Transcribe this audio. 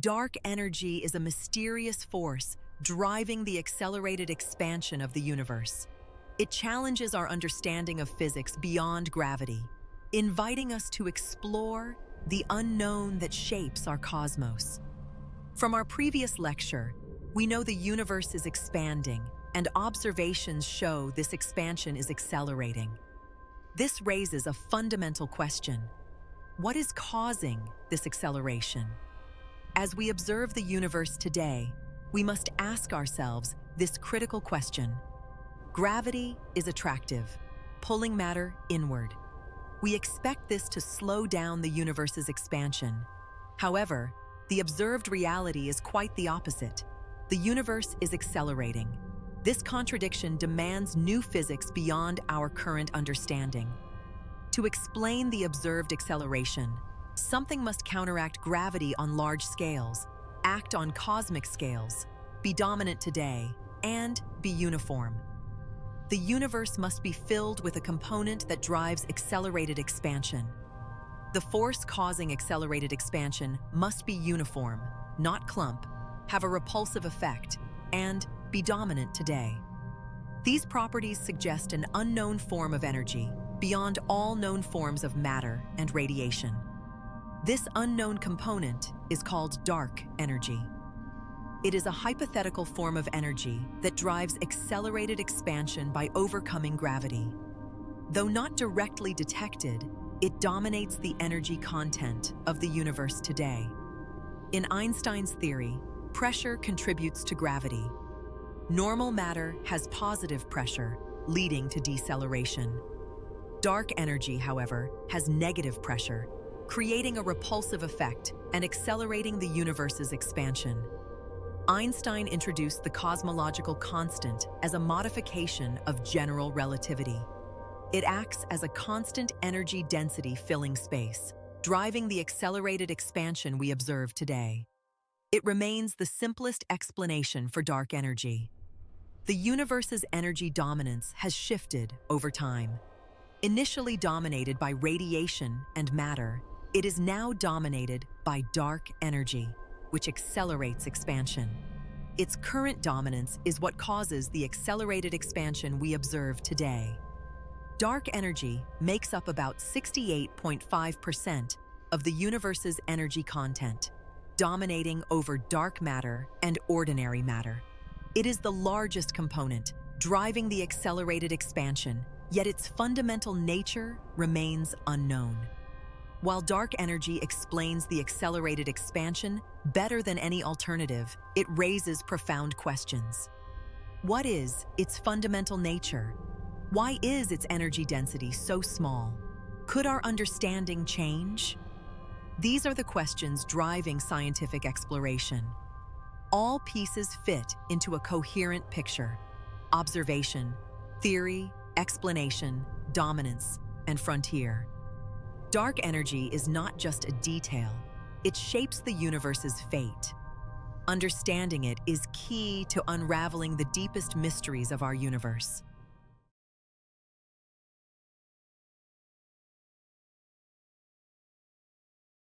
Dark energy is a mysterious force driving the accelerated expansion of the universe. It challenges our understanding of physics beyond gravity, inviting us to explore the unknown that shapes our cosmos. From our previous lecture, we know the universe is expanding, and observations show this expansion is accelerating. This raises a fundamental question. What is causing this acceleration? As we observe the universe today, we must ask ourselves this critical question. Gravity is attractive, pulling matter inward. We expect this to slow down the universe's expansion. However, the observed reality is quite the opposite. The universe is accelerating. This contradiction demands new physics beyond our current understanding. To explain the observed acceleration, something must counteract gravity on large scales, act on cosmic scales, be dominant today, and be uniform. The universe must be filled with a component that drives accelerated expansion. The force causing accelerated expansion must be uniform, not clump, have a repulsive effect, and be dominant today. These properties suggest an unknown form of energy beyond all known forms of matter and radiation. This unknown component is called dark energy. It is a hypothetical form of energy that drives accelerated expansion by overcoming gravity. Though not directly detected, it dominates the energy content of the universe today. In Einstein's theory, pressure contributes to gravity. Normal matter has positive pressure, leading to deceleration. Dark energy, however, has negative pressure, creating a repulsive effect and accelerating the universe's expansion. Einstein introduced the cosmological constant as a modification of general relativity. It acts as a constant energy density filling space, driving the accelerated expansion we observe today. It remains the simplest explanation for dark energy. The universe's energy dominance has shifted over time. Initially dominated by radiation and matter, it is now dominated by dark energy, which accelerates expansion. Its current dominance is what causes the accelerated expansion we observe today. Dark energy makes up about 68.5% of the universe's energy content, dominating over dark matter and ordinary matter. It is the largest component, driving the accelerated expansion, yet its fundamental nature remains unknown. While dark energy explains the accelerated expansion better than any alternative, it raises profound questions. What is its fundamental nature? Why is its energy density so small? Could our understanding change? These are the questions driving scientific exploration. All pieces fit into a coherent picture: observation, theory, explanation, dominance, and frontier. Dark energy is not just a detail, it shapes the universe's fate. Understanding it is key to unraveling the deepest mysteries of our universe.